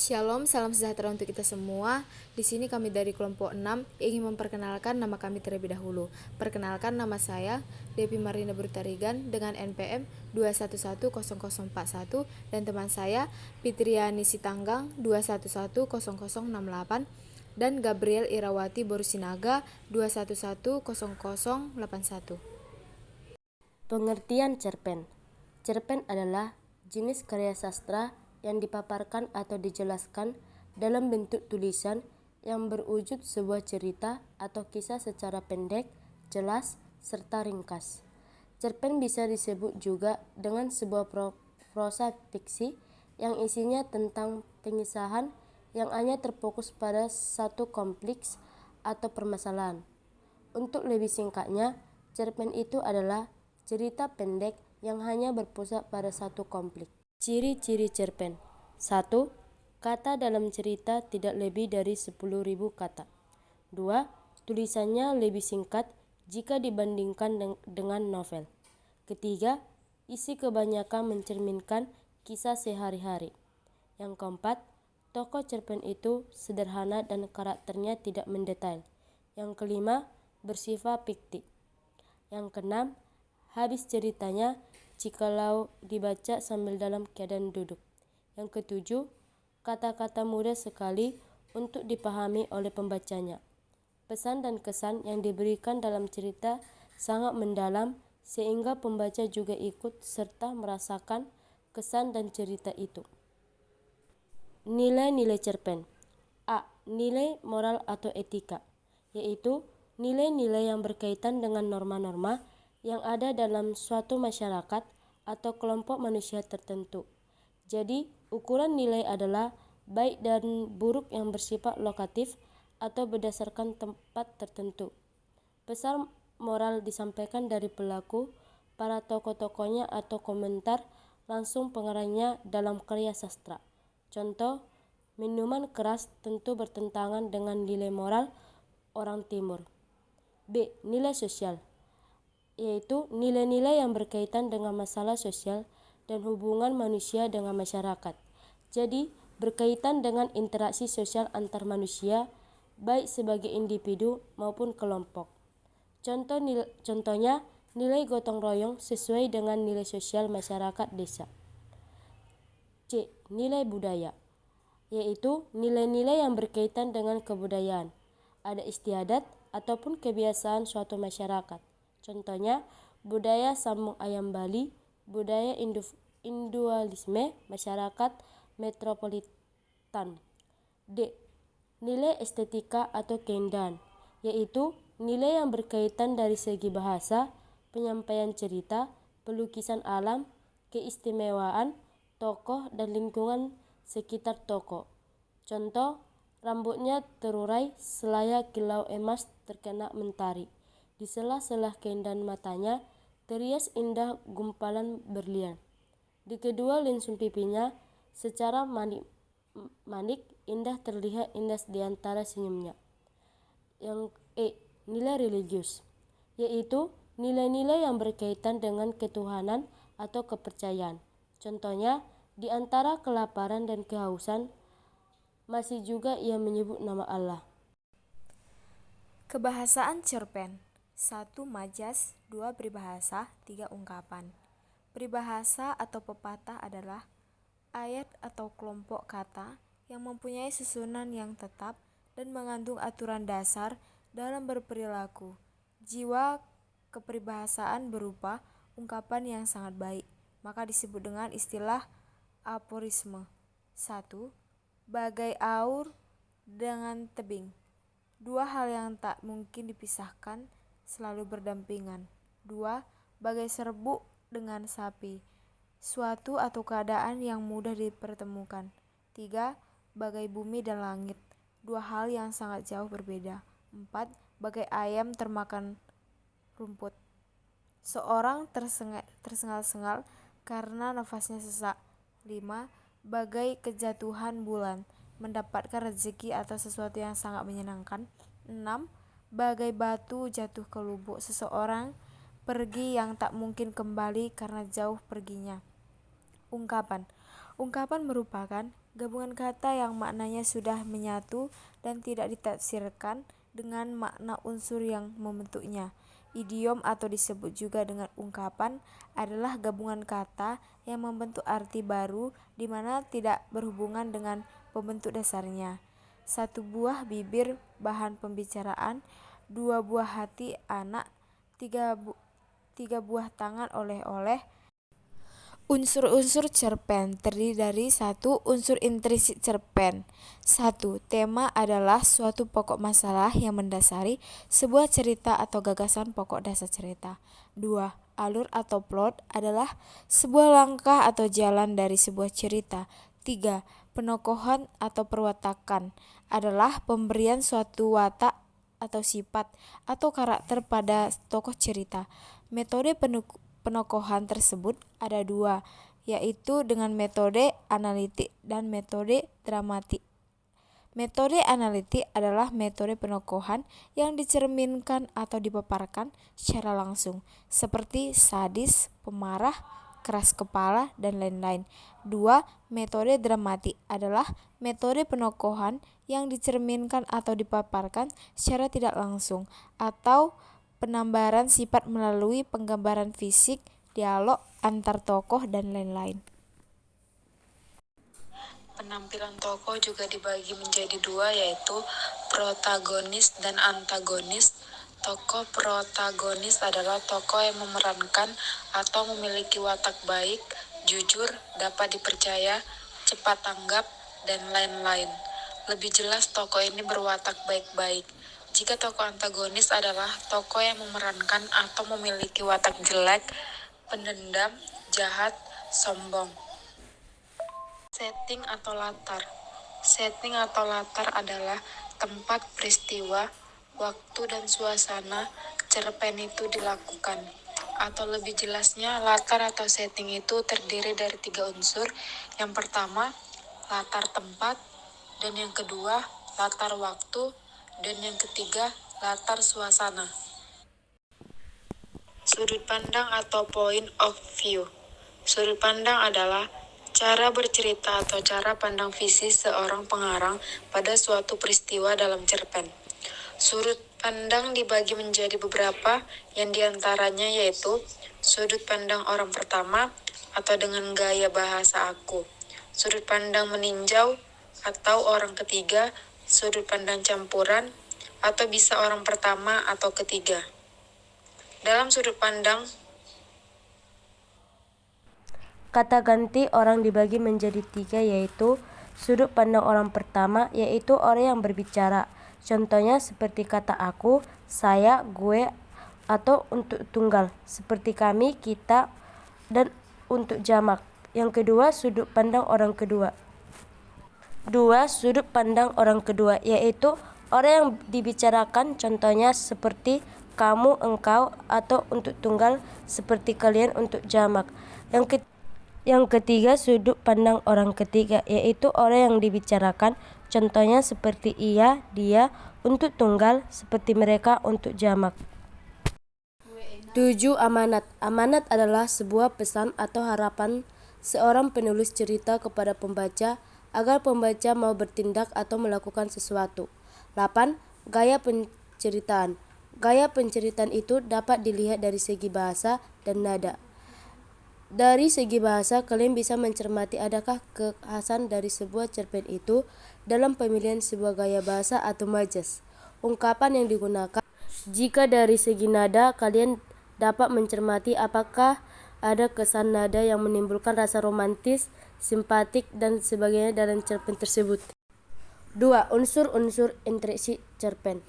Shalom, salam sejahtera untuk kita semua. Di sini kami dari kelompok 6 ingin memperkenalkan nama kami terlebih dahulu. Perkenalkan, nama saya Devi Marina Brutarigan dengan NPM 2110041 dan teman saya Fitriani Sitanggang 2110068 dan Gabriel Irawati Borusinaga 2110081. Pengertian cerpen. Cerpen adalah jenis karya sastra yang dipaparkan atau dijelaskan dalam bentuk tulisan yang berwujud sebuah cerita atau kisah secara pendek, jelas, serta ringkas. Cerpen bisa disebut juga dengan sebuah prosa fiksi yang isinya tentang pengisahan yang hanya terfokus pada satu kompleks atau permasalahan. Untuk lebih singkatnya, cerpen itu adalah cerita pendek yang hanya berpusat pada satu kompleks. Ciri-ciri cerpen. 1. Kata dalam cerita tidak lebih dari 10.000 kata. 2. Tulisannya lebih singkat jika dibandingkan dengan novel. Ketiga, isi kebanyakan mencerminkan kisah sehari-hari. Yang keempat, tokoh cerpen itu sederhana dan karakternya tidak mendetail. Yang kelima, bersifat fiktif. Yang keenam, habis ceritanya jikalau dibaca sambil dalam keadaan duduk. Yang ketujuh, kata-kata mudah sekali untuk dipahami oleh pembacanya. Pesan dan kesan yang diberikan dalam cerita sangat mendalam sehingga pembaca juga ikut serta merasakan kesan dan cerita itu. Nilai-nilai cerpen. A. Nilai moral atau etika, yaitu nilai-nilai yang berkaitan dengan norma-norma yang ada dalam suatu masyarakat atau kelompok manusia tertentu. Jadi, ukuran nilai adalah baik dan buruk yang bersifat lokatif atau berdasarkan tempat tertentu. Pesan moral disampaikan dari pelaku, para tokoh-tokohnya atau komentar langsung pengarangnya dalam karya sastra. Contoh, minuman keras tentu bertentangan dengan nilai moral orang timur. B. Nilai sosial, yaitu nilai-nilai yang berkaitan dengan masalah sosial dan hubungan manusia dengan masyarakat. Jadi, berkaitan dengan interaksi sosial antar manusia, baik sebagai individu maupun kelompok. Contohnya, nilai gotong royong sesuai dengan nilai sosial masyarakat desa. C. Nilai budaya, yaitu nilai-nilai yang berkaitan dengan kebudayaan, ada istiadat ataupun kebiasaan suatu masyarakat. Contohnya, budaya sambung ayam Bali, budaya individualisme masyarakat metropolitan. D. Nilai estetika atau keindahan, yaitu nilai yang berkaitan dari segi bahasa, penyampaian cerita, pelukisan alam, keistimewaan tokoh dan lingkungan sekitar tokoh. Contoh, rambutnya terurai selaya kilau emas terkena mentari. Di sela-sela keindahan matanya terias indah gumpalan berlian. Di kedua linsum pipinya secara manik indah terlihat indah di antara senyumnya. Yang E. Nilai religius, yaitu nilai-nilai yang berkaitan dengan ketuhanan atau kepercayaan. Contohnya, di antara kelaparan dan kehausan masih juga ia menyebut nama Allah. Kebahasaan cerpen. 1. Majas, 2. Peribahasa, 3. Ungkapan. Peribahasa atau pepatah adalah ayat atau kelompok kata yang mempunyai susunan yang tetap dan mengandung aturan dasar dalam berperilaku. Jiwa keperibahasaan berupa ungkapan yang sangat baik, maka disebut dengan istilah aforisme. 1. Bagai aur dengan tebing. Dua hal yang tak mungkin dipisahkan selalu berdampingan. 2. Bagai serbuk dengan sapi. Suatu atau keadaan yang mudah dipertemukan. 3. Bagai bumi dan langit. Dua hal yang sangat jauh berbeda. 4. Bagai ayam termakan rumput. Seorang tersengal-sengal karena nafasnya sesak. 5. Bagai kejatuhan bulan, mendapatkan rezeki atau sesuatu yang sangat menyenangkan. 6. Bagai batu jatuh ke lubuk, seseorang pergi yang tak mungkin kembali karena jauh perginya. Ungkapan. Ungkapan merupakan Gabungan kata yang maknanya sudah menyatu dan tidak ditafsirkan dengan makna unsur yang membentuknya. Idiom atau disebut juga dengan ungkapan adalah gabungan kata yang membentuk arti baru di mana tidak berhubungan dengan pembentuk dasarnya. Satu buah bibir bahan pembicaraan, dua buah hati anak, tiga buah tangan oleh-oleh. Unsur-unsur cerpen terdiri dari satu unsur intrinsik cerpen. 1. Tema adalah suatu pokok masalah yang mendasari sebuah cerita atau gagasan pokok dasar cerita. 2. Alur atau plot adalah sebuah langkah atau jalan dari sebuah cerita. 3. Penokohan atau perwatakan adalah pemberian suatu watak atau sifat atau karakter pada tokoh cerita. Metode penokohan tersebut ada dua, yaitu dengan metode analitik dan metode dramatik. Metode analitik adalah metode penokohan yang dicerminkan atau dipaparkan secara langsung, seperti sadis, pemarah, keras kepala, dan lain-lain. 2. Metode dramatik adalah metode penokohan yang dicerminkan atau dipaparkan secara tidak langsung, atau penambaran sifat melalui penggambaran fisik, dialog antar tokoh, dan lain-lain. Penampilan tokoh juga dibagi menjadi dua, yaitu protagonis dan antagonis. Tokoh protagonis adalah tokoh yang memerankan atau memiliki watak baik, jujur, dapat dipercaya, cepat tanggap, dan lain-lain. Lebih jelas, tokoh ini berwatak baik-baik. Jika tokoh antagonis adalah tokoh yang memerankan atau memiliki watak jelek, pendendam, jahat, sombong. Setting atau latar. Setting atau latar adalah tempat, peristiwa, waktu, dan suasana cerpen itu dilakukan. Atau lebih jelasnya, latar atau setting itu terdiri dari 3 unsur. Yang pertama, latar tempat, dan yang kedua, latar waktu, dan yang ketiga, latar suasana. Sudut pandang atau point of view. Sudut pandang adalah cara bercerita atau cara pandang visi seorang pengarang pada suatu peristiwa dalam cerpen. Sudut pandang dibagi menjadi beberapa, yang diantaranya yaitu sudut pandang orang pertama atau dengan gaya bahasa aku, sudut pandang meninjau atau orang ketiga, sudut pandang campuran, atau bisa orang pertama atau ketiga. Dalam sudut pandang, kata ganti orang dibagi menjadi 3, yaitu sudut pandang orang pertama, yaitu orang yang berbicara. Contohnya seperti kata aku, saya, gue, atau untuk tunggal, seperti kami, kita, dan untuk jamak. Yang kedua, sudut pandang orang kedua. 2. Sudut pandang orang kedua, yaitu orang yang dibicarakan, contohnya seperti kamu, engkau, atau untuk tunggal, seperti kalian, untuk jamak. Yang ketiga, sudut pandang orang ketiga, yaitu orang yang dibicarakan, contohnya seperti ia, dia, untuk tunggal, seperti mereka, untuk jamak. 7. Amanat. Amanat adalah sebuah pesan atau harapan seorang penulis cerita kepada pembaca agar pembaca mau bertindak atau melakukan sesuatu. 8. Gaya penceritaan. Gaya penceritaan itu dapat dilihat dari segi bahasa dan nada. Dari segi bahasa, kalian bisa mencermati adakah kekhasan dari sebuah cerpen itu dalam pemilihan sebuah gaya bahasa atau majas, ungkapan yang digunakan. Jika dari segi nada, kalian dapat mencermati apakah ada kesan nada yang menimbulkan rasa romantis, simpatik, dan sebagainya dalam cerpen tersebut. 2. Unsur-unsur intrinsik cerpen.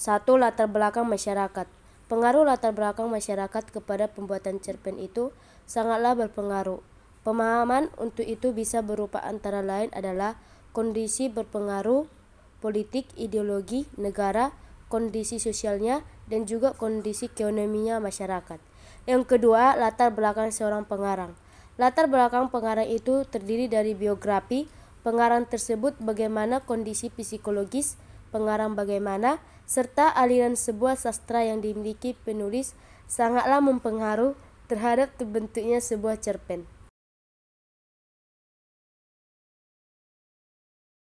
1. Latar belakang masyarakat. Pengaruh latar belakang masyarakat kepada pembuatan cerpen itu sangatlah berpengaruh. Pemahaman untuk itu bisa berupa antara lain adalah kondisi berpengaruh, politik, ideologi, negara, kondisi sosialnya, dan juga kondisi ekonominya masyarakat. Yang kedua, latar belakang seorang pengarang. Latar belakang pengarang itu terdiri dari biografi pengarang tersebut, bagaimana kondisi psikologis pengarang bagaimana, serta aliran sebuah sastra yang dimiliki penulis sangatlah mempengaruhi terhadap terbentuknya sebuah cerpen.